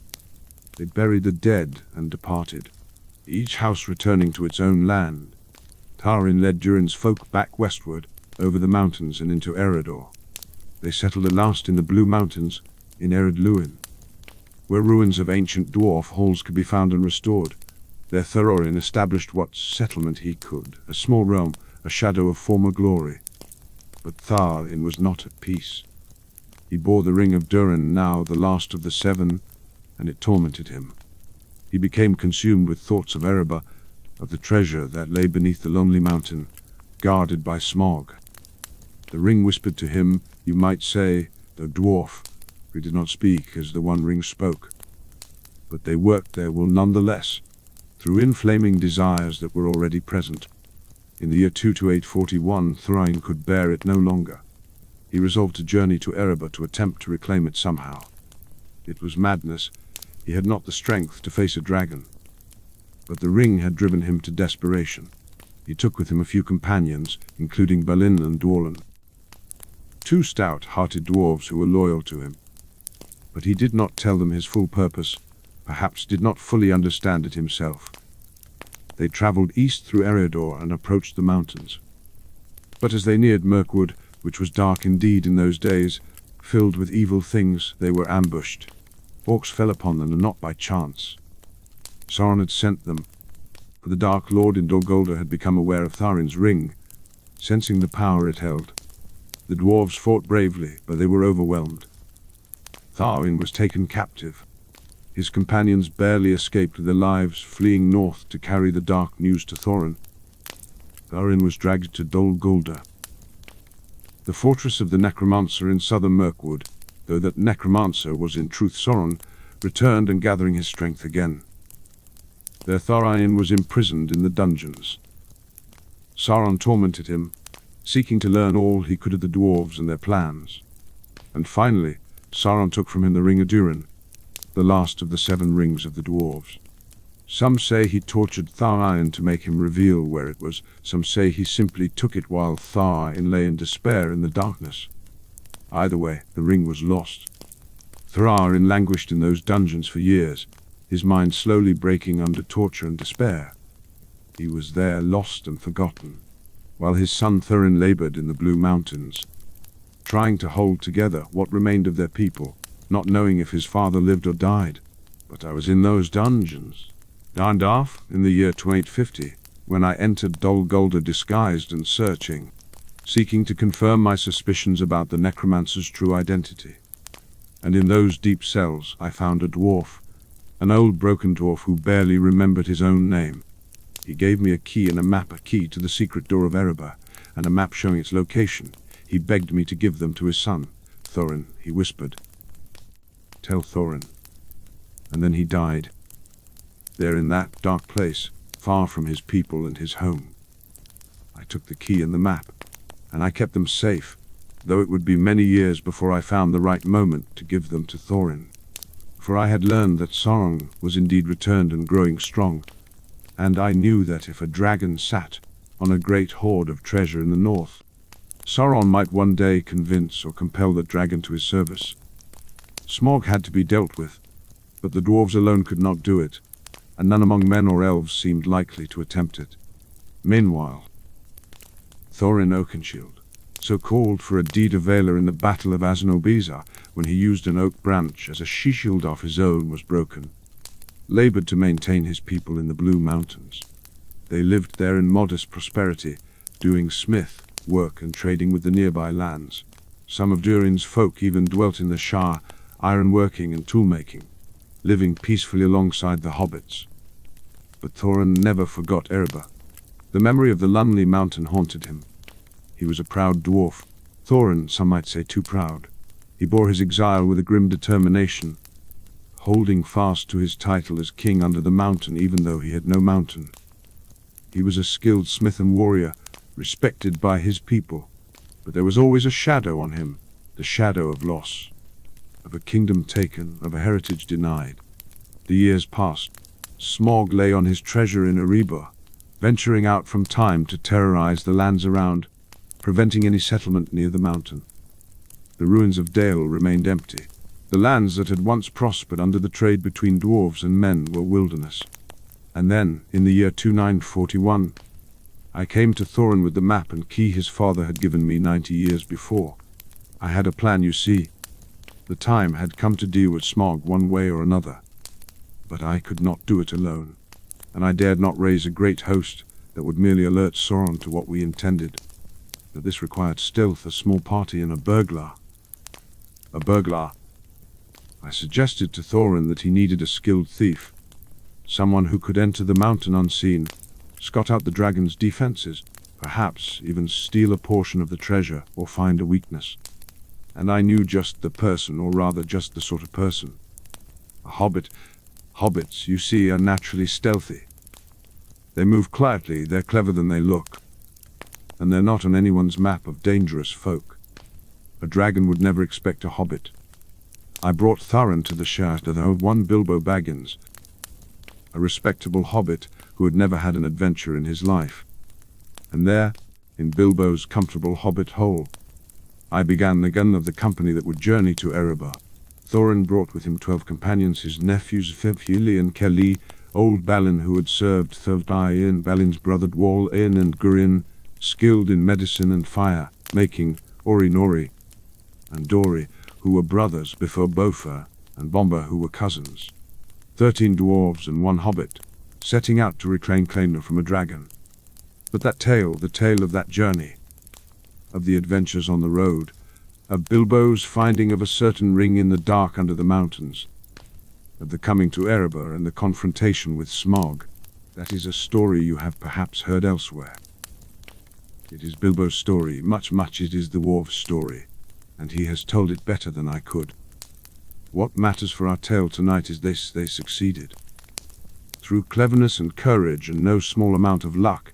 They buried the dead and departed, each house returning to its own land. Tarin led Durin's folk back westward, over the mountains and into Eredor. They settled at last in the Blue Mountains, in Ered Luin, where ruins of ancient dwarf halls could be found and restored. There Thorin established what settlement he could, a small realm, a shadow of former glory. But Tharin was not at peace. He bore the ring of Durin, now the last of the seven, and it tormented him. He became consumed with thoughts of Erebor, of the treasure that lay beneath the lonely mountain, guarded by smog. The ring whispered to him, you might say, the dwarf, who did not speak as the One Ring spoke. But they worked their will nonetheless, through inflaming desires that were already present. In the year 22841, Thrain could bear it no longer. He resolved to journey to Erebor to attempt to reclaim it somehow. It was madness. He had not the strength to face a dragon. But the ring had driven him to desperation. He took with him a few companions, including Balin and Dwalin, two stout-hearted dwarves who were loyal to him. But he did not tell them his full purpose, perhaps did not fully understand it himself. They traveled east through Eredor and approached the mountains. But as they neared Mirkwood, which was dark indeed in those days, filled with evil things, they were ambushed. Orcs fell upon them, and not by chance. Sauron had sent them, for the Dark Lord in Dol Guldur had become aware of Tharin's ring, sensing the power it held. The dwarves fought bravely, but they were overwhelmed. Tharin was taken captive. His companions barely escaped their lives, fleeing north to carry the dark news to Thorin. Tharin was dragged to Dol Guldur, the fortress of the necromancer in southern Mirkwood, though that necromancer was in truth Sauron, returned and gathering his strength again. There Tharin was imprisoned in the dungeons. Sauron tormented him, seeking to learn all he could of the dwarves and their plans. And finally, Sauron took from him the Ring of Durin, the last of the 7 rings of the dwarves. Some say he tortured Tharin to make him reveal where it was. Some say he simply took it while Tharin lay in despair in the darkness. Either way, the ring was lost. Tharin languished in those dungeons for years, his mind slowly breaking under torture and despair. He was there, lost and forgotten, while his son Thorin labored in the Blue Mountains, trying to hold together what remained of their people, not knowing if his father lived or died. But I was in those dungeons, Gandalf, in the year 2850, when I entered Dol Guldur disguised and searching, seeking to confirm my suspicions about the necromancer's true identity. And in those deep cells I found a dwarf, an old broken dwarf who barely remembered his own name. He gave me a key and a map, a key to the secret door of Erebor, and a map showing its location. He begged me to give them to his son, Thorin, he whispered. Tell Thorin. And then he died, there in that dark place, far from his people and his home. I took the key and the map, and I kept them safe, though it would be many years before I found the right moment to give them to Thorin. For I had learned that Sauron was indeed returned and growing strong, and I knew that if a dragon sat on a great hoard of treasure in the north, Sauron might one day convince or compel the dragon to his service. Smaug had to be dealt with, but the dwarves alone could not do it, and none among men or elves seemed likely to attempt it. Meanwhile, Thorin Oakenshield, so called for a deed of valor in the Battle of Azanobizar, when he used an oak branch as a she-shield of his own was broken, labored to maintain his people in the Blue Mountains. They lived there in modest prosperity, doing smith work and trading with the nearby lands. Some of Durin's folk even dwelt in the Shire, ironworking and tool-making, living peacefully alongside the hobbits. But Thorin never forgot Erebor. The memory of the lonely mountain haunted him. He was a proud dwarf, Thorin, some might say, too proud. He bore his exile with a grim determination, holding fast to his title as king under the mountain even though he had no mountain. He was a skilled smith and warrior, respected by his people, but there was always a shadow on him, the shadow of loss, of a kingdom taken, of a heritage denied. The years passed. Smaug lay on his treasure in Erebor, venturing out from time to terrorize the lands around, preventing any settlement near the mountain. The ruins of Dale remained empty. The lands that had once prospered under the trade between dwarves and men were wilderness. And then, in the year 2941, I came to Thorin with the map and key his father had given me 90 years before. I had a plan, you see. The time had come to deal with Smaug one way or another. But I could not do it alone, and I dared not raise a great host that would merely alert Sauron to what we intended. That this required stealth, a small party, and a burglar. A burglar. I suggested to Thorin that he needed a skilled thief, someone who could enter the mountain unseen, scout out the dragon's defenses, perhaps even steal a portion of the treasure or find a weakness. And I knew just the person, or rather just the sort of person. A hobbit. Hobbits, you see, are naturally stealthy. They move quietly, they're clever than they look, and they're not on anyone's map of dangerous folk. A dragon would never expect a hobbit. I brought Tharin to the Shire, though one Bilbo Baggins, a respectable hobbit who had never had an adventure in his life. And there, in Bilbo's comfortable hobbit hole, I began the gun of the company that would journey to Erebor. Thorin brought with him 12 companions, his nephews Fili and Kelly, old Balin who had served Thurvai-in, Balin's brother Dwal-in and Gurin, skilled in medicine and fire making, Ori Nori and Dori, who were brothers before Bofa and Bomba, who were cousins. 13 dwarves and 1 hobbit, setting out to reclaim Claymore from a dragon. But that tale, the tale of that journey, of the adventures on the road, of Bilbo's finding of a certain ring in the dark under the mountains, of the coming to Erebor and the confrontation with Smaug, that is a story you have perhaps heard elsewhere. It is Bilbo's story, much it is the dwarf's story, and he has told it better than I could. What matters for our tale tonight is this: they succeeded. Through cleverness and courage and no small amount of luck,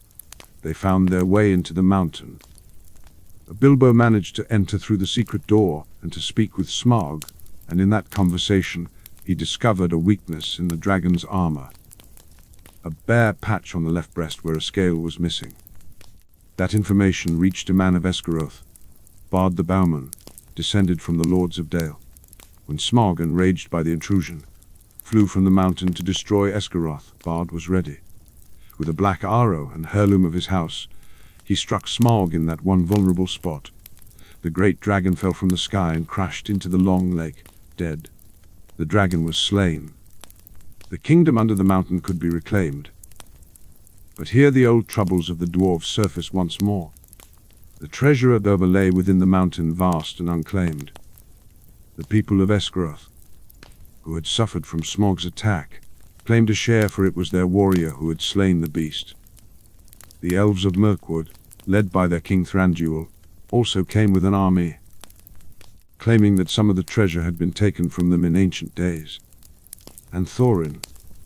they found their way into the mountain. Bilbo managed to enter through the secret door and to speak with Smaug, and in that conversation he discovered a weakness in the dragon's armor. A bare patch on the left breast where a scale was missing. That information reached a man of Esgaroth, Bard the Bowman, descended from the Lords of Dale. When Smaug, enraged by the intrusion, flew from the mountain to destroy Esgaroth, Bard was ready. With a black arrow and heirloom of his house, he struck Smaug in that one vulnerable spot. The great dragon fell from the sky and crashed into the long lake, dead. The dragon was slain. The kingdom under the mountain could be reclaimed. But here the old troubles of the dwarves surfaced once more. The treasure of Erebor lay within the mountain, vast and unclaimed. The people of Esgaroth, who had suffered from Smaug's attack, claimed a share, for it was their warrior who had slain the beast. The elves of Mirkwood, led by their king Thranduil, also came with an army, claiming that some of the treasure had been taken from them in ancient days. And Thorin,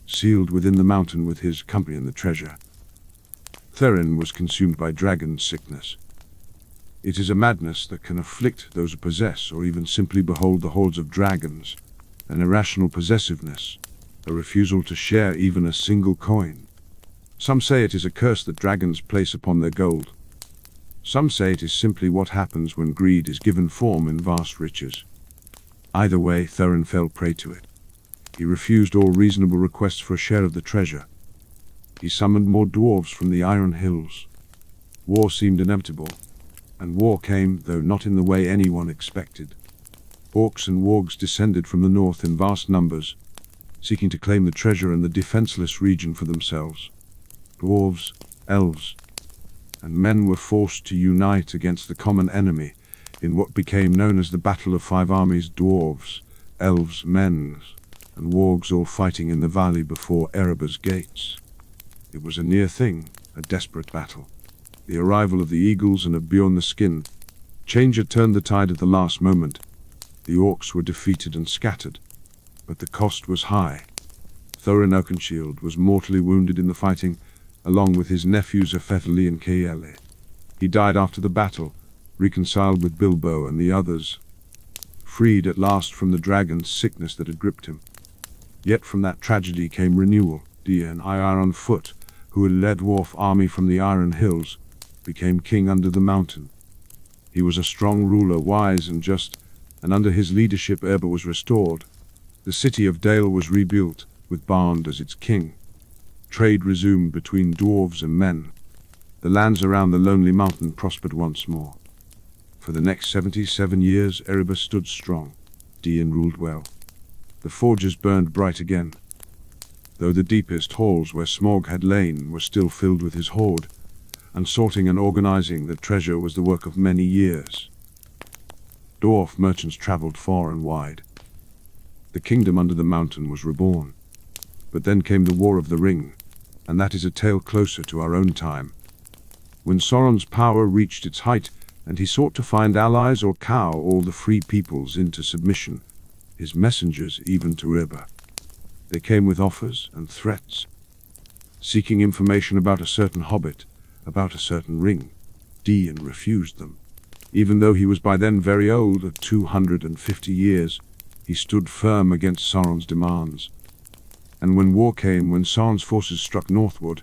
sealed within the mountain with his company and the treasure. Therin was consumed by dragon sickness. It is a madness that can afflict those who possess or even simply behold the hordes of dragons, an irrational possessiveness, a refusal to share even a single coin. Some say it is a curse that dragons place upon their gold. Some say it is simply what happens when greed is given form in vast riches. Either way, Therin fell prey to it. He refused all reasonable requests for a share of the treasure. He summoned more dwarves from the Iron Hills. War seemed inevitable, and war came, though not in the way anyone expected. Orcs and wargs descended from the north in vast numbers, seeking to claim the treasure and the defenseless region for themselves. Dwarves, elves, and men were forced to unite against the common enemy in what became known as the Battle of Five Armies: dwarves, elves, men, and wargs all fighting in the valley before Erebor's gates. It was a near thing, a desperate battle. The arrival of the eagles and of Bjorn the Skin Changer turned the tide at the last moment. The orcs were defeated and scattered, but the cost was high. Thorin Oakenshield was mortally wounded in the fighting, along with his nephews Efetheli and Caelle. He died after the battle, reconciled with Bilbo and the others, freed at last from the dragon's sickness that had gripped him. Yet from that tragedy came renewal. Dia and Iar on foot, who had led dwarf army from the Iron Hills, became king under the mountain. He was a strong ruler, wise and just, and under his leadership Erebor was restored. The city of Dale was rebuilt, with Barnd as its king. Trade resumed between dwarves and men. The lands around the lonely mountain prospered once more. For the next 77 years Erebor stood strong. Dian ruled well. The forges burned bright again, though the deepest halls where Smaug had lain were still filled with his hoard, and sorting and organizing the treasure was the work of many years. Dwarf merchants traveled far and wide. The kingdom under the mountain was reborn. But then came the War of the Ring, and that is a tale closer to our own time. When Sauron's power reached its height, and he sought to find allies or cow all the free peoples into submission, his messengers even to Erebor. They came with offers and threats, seeking information about a certain hobbit, about a certain ring. Dian refused them. Even though he was by then very old, at 250 years, he stood firm against Sauron's demands. And when war came, when Sauron's forces struck northward,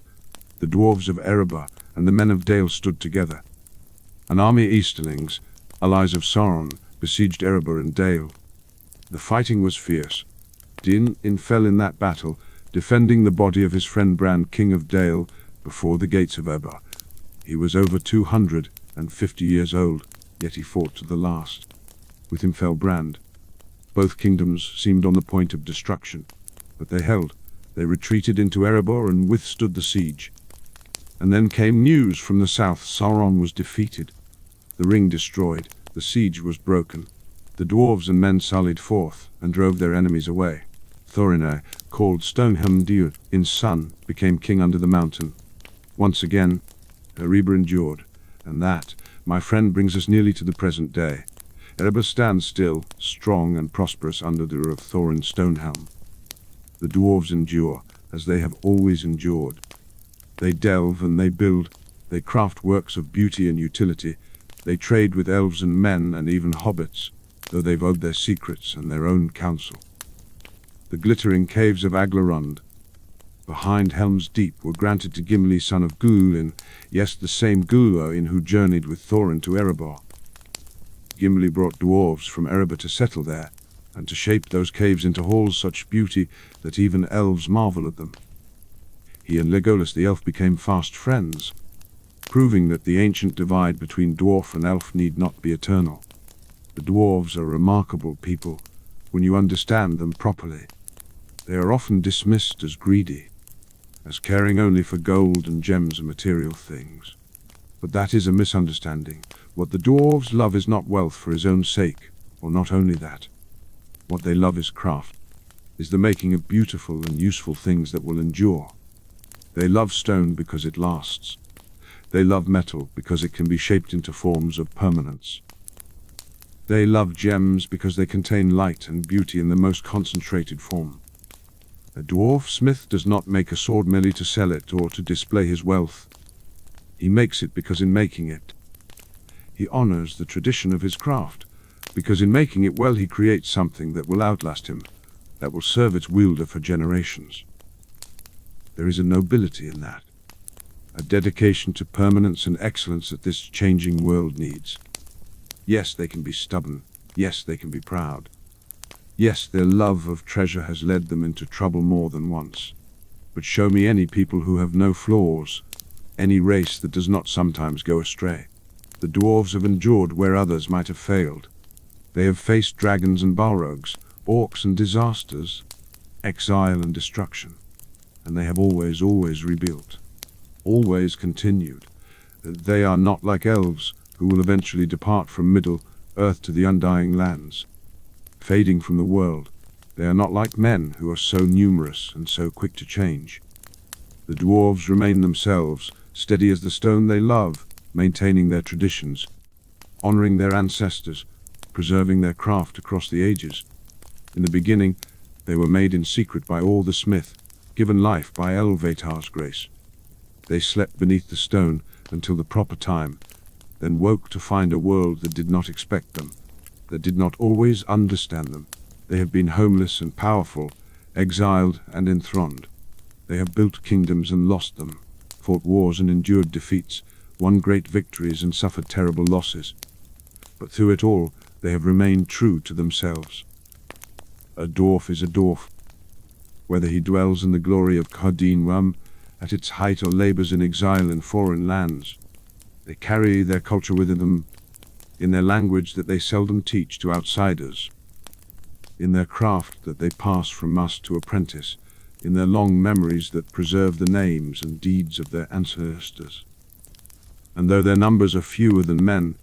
the dwarves of Erebor and the men of Dale stood together. An army Easterlings, allies of Sauron, besieged Erebor and Dale. The fighting was fierce. Din fell in that battle, defending the body of his friend Bran, king of Dale, before the gates of Erebor. He was over 250 years old, yet he fought to the last. With him fell Brand. Both kingdoms seemed on the point of destruction, but they held. They retreated into Erebor and withstood the siege. And then came news from the south. Sauron was defeated, the ring destroyed, the siege was broken. The dwarves and men sallied forth and drove their enemies away. Thorin, called Stonehelm in Sun, became king under the mountain. Once again, Erebor endured, and that, my friend, brings us nearly to the present day. Erebor stands still, strong and prosperous under the rule of Thorin Stonehelm. The dwarves endure, as they have always endured. They delve and they build, they craft works of beauty and utility, they trade with elves and men and even hobbits, though they've owed their secrets and their own counsel. The glittering caves of Aglarond, behind Helm's Deep, were granted to Gimli, son of Gulin, yes, the same Gulin who journeyed with Thorin to Erebor. Gimli brought dwarves from Erebor to settle there, and to shape those caves into halls such beauty that even elves marvel at them. He and Legolas the elf became fast friends, proving that the ancient divide between dwarf and elf need not be eternal. The dwarves are remarkable people when you understand them properly. They are often dismissed as greedy, as caring only for gold and gems and material things. But that is a misunderstanding. What the dwarves love is not wealth for his own sake, or not only that. What they love is craft, is the making of beautiful and useful things that will endure. They love stone because it lasts. They love metal because it can be shaped into forms of permanence. They love gems because they contain light and beauty in the most concentrated form. A dwarf smith does not make a sword merely to sell it or to display his wealth. He makes it because in making it, he honors the tradition of his craft, because in making it well he creates something that will outlast him, that will serve its wielder for generations. There is a nobility in that, a dedication to permanence and excellence that this changing world needs. Yes, they can be stubborn. Yes, they can be proud. Yes, their love of treasure has led them into trouble more than once. But show me any people who have no flaws, any race that does not sometimes go astray. The dwarves have endured where others might have failed. They have faced dragons and balrogs, orcs and disasters, exile and destruction. And they have always rebuilt, always continued. They are not like elves, who will eventually depart from Middle-earth to the undying lands, fading from the world. They are not like men, who are so numerous and so quick to change. The dwarves remain themselves, steady as the stone they love, maintaining their traditions, honoring their ancestors, preserving their craft across the ages. In the beginning, they were made in secret by Or the Smith, given life by Elvatar's grace. They slept beneath the stone until the proper time, then woke to find a world that did not expect them, that did not always understand them. They have been homeless and powerful, exiled and enthroned. They have built kingdoms and lost them, fought wars and endured defeats, won great victories and suffered terrible losses. But through it all, they have remained true to themselves. A dwarf is a dwarf, whether he dwells in the glory of Cardin Rum at its height or labors in exile in foreign lands. They carry their culture within them, in their language that they seldom teach to outsiders, in their craft that they pass from master to apprentice, in their long memories that preserve the names and deeds of their ancestors. And though their numbers are fewer than men,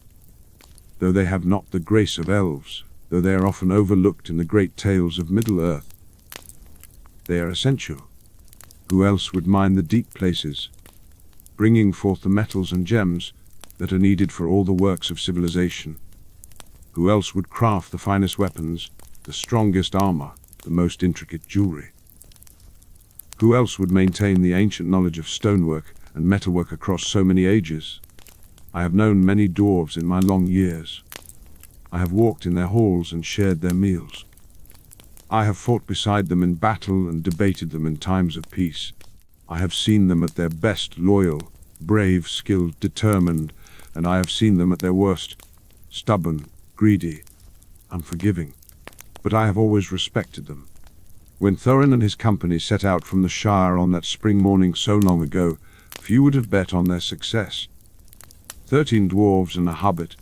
though they have not the grace of elves, though they are often overlooked in the great tales of Middle-earth, they are essential. Who else would mine the deep places, bringing forth the metals and gems that are needed for all the works of civilization? Who else would craft the finest weapons, the strongest armor, the most intricate jewelry? Who else would maintain the ancient knowledge of stonework and metalwork across so many ages? I have known many dwarves in my long years. I have walked in their halls and shared their meals. I have fought beside them in battle and debated them in times of peace. I have seen them at their best, loyal, brave, skilled, determined, and I have seen them at their worst, stubborn, greedy, unforgiving. But I have always respected them. When Thorin and his company set out from the Shire on that spring morning so long ago, few would have bet on their success. 13 dwarves and a hobbit,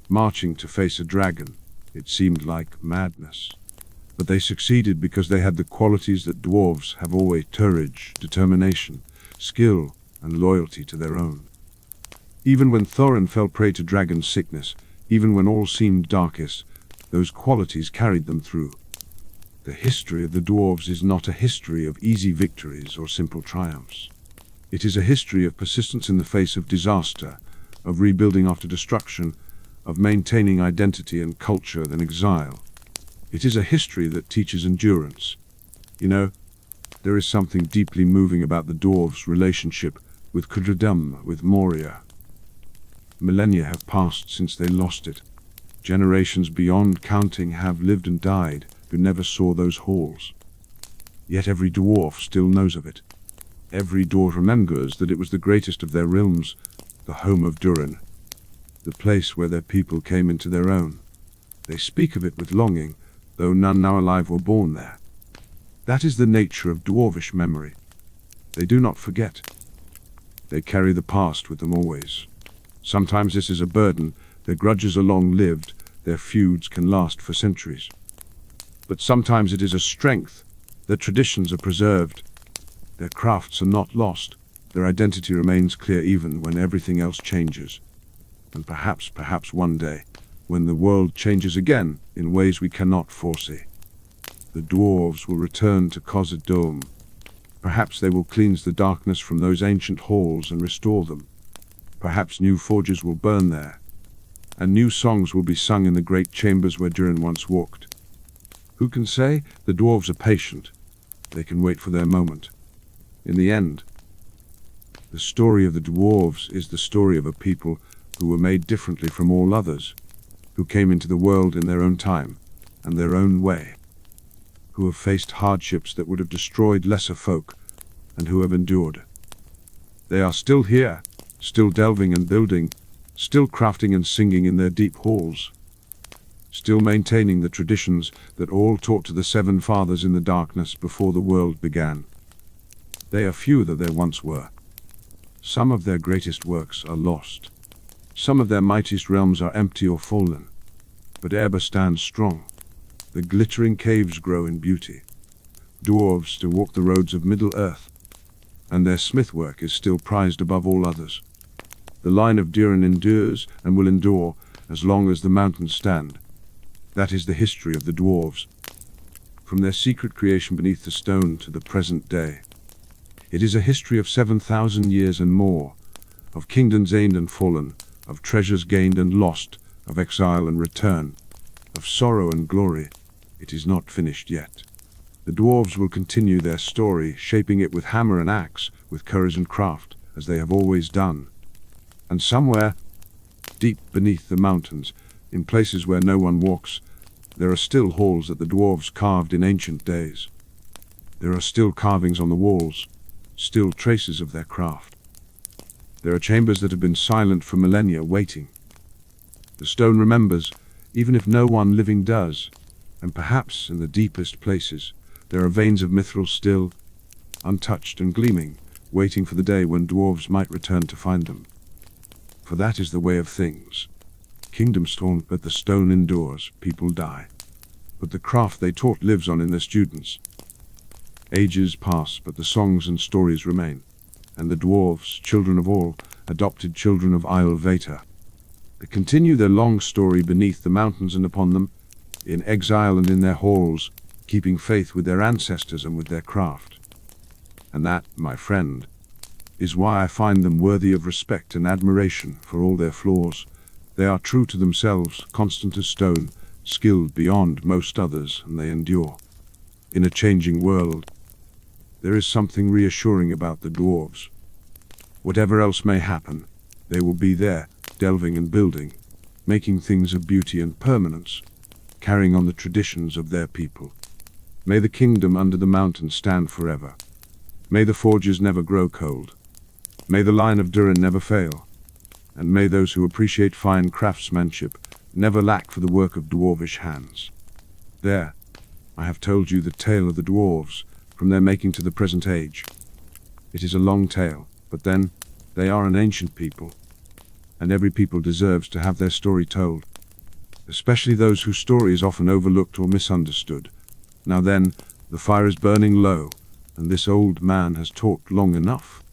marching to face a dragon. It seemed like madness. But they succeeded because they had the qualities that dwarves have always: courage, determination, skill, and loyalty to their own. Even when Thorin fell prey to dragon sickness, even when all seemed darkest, those qualities carried them through. The history of the dwarves is not a history of easy victories or simple triumphs. It is a history of persistence in the face of disaster, of rebuilding after destruction, of maintaining identity and culture in exile. It is a history that teaches endurance. You know, there is something deeply moving about the dwarves' relationship with Cúldredum, with Moria. Millennia have passed since they lost it. Generations beyond counting have lived and died who never saw those halls. Yet every dwarf still knows of it. Every dwarf remembers that it was the greatest of their realms, the home of Durin, the place where their people came into their own. They speak of it with longing, though none now alive were born there. That is the nature of dwarvish memory. They do not forget. They carry the past with them always. Sometimes this is a burden. Their grudges are long-lived, their feuds can last for centuries. But sometimes it is a strength. Their traditions are preserved. Their crafts are not lost. Their identity remains clear even when everything else changes. And perhaps one day, when the world changes again in ways we cannot foresee, the dwarves will return to Khazad-dûm. Perhaps they will cleanse the darkness from those ancient halls and restore them. Perhaps new forges will burn there, and new songs will be sung in the great chambers where Durin once walked. Who can say? The dwarves are patient. They can wait for their moment. In the end, the story of the dwarves is the story of a people who were made differently from all others, who came into the world in their own time and their own way, who have faced hardships that would have destroyed lesser folk, and who have endured. They are still here, still delving and building, still crafting and singing in their deep halls, still maintaining the traditions that all taught to the seven fathers in the darkness before the world began. They are fewer than there once were. Some of their greatest works are lost. Some of their mightiest realms are empty or fallen. But Eber stands strong. The glittering caves grow in beauty. Dwarves still walk the roads of Middle-earth, and their smithwork is still prized above all others. The line of Durin endures and will endure as long as the mountains stand. That is the history of the dwarves, from their secret creation beneath the stone to the present day. It is a history of 7,000 years and more, of kingdoms aimed and fallen, of treasures gained and lost, of exile and return, of sorrow and glory. It is not finished yet. The dwarves will continue their story, shaping it with hammer and axe, with courage and craft, as they have always done. And somewhere, deep beneath the mountains, in places where no one walks, there are still halls that the dwarves carved in ancient days. There are still carvings on the walls, still traces of their craft. There are chambers that have been silent for millennia, waiting. The stone remembers, even if no one living does, and perhaps in the deepest places, there are veins of mithril still, untouched and gleaming, waiting for the day when dwarves might return to find them. For that is the way of things. Kingdoms torn, but the stone endures, people die. But the craft they taught lives on in their students. Ages pass, but the songs and stories remain. And the dwarves, children of all, adopted children of Isle Veta, they continue their long story beneath the mountains and upon them, in exile and in their halls, keeping faith with their ancestors and with their craft. And that, my friend, is why I find them worthy of respect and admiration for all their flaws. They are true to themselves, constant as stone, skilled beyond most others, and they endure. In a changing world, there is something reassuring about the dwarves. Whatever else may happen, they will be there, delving and building, making things of beauty and permanence, carrying on the traditions of their people. May the kingdom under the mountain stand forever. May the forges never grow cold. May the line of Durin never fail. And may those who appreciate fine craftsmanship never lack for the work of dwarvish hands. There, I have told you the tale of the dwarves, from their making to the present age. It is a long tale, but then, they are an ancient people, and every people deserves to have their story told, especially those whose story is often overlooked or misunderstood. Now then, the fire is burning low, and this old man has talked long enough.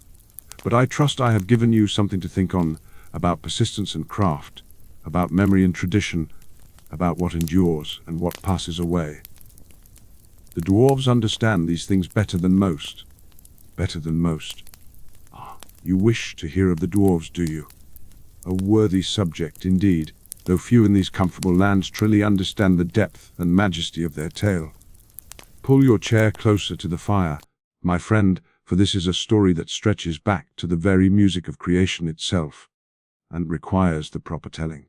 But I trust I have given you something to think on, about persistence and craft, about memory and tradition, about what endures and what passes away. The dwarves understand these things better than most. Better than most. Ah, you wish to hear of the dwarves, do you? A worthy subject indeed, though few in these comfortable lands truly understand the depth and majesty of their tale. Pull your chair closer to the fire, my friend, for this is a story that stretches back to the very music of creation itself, and requires the proper telling.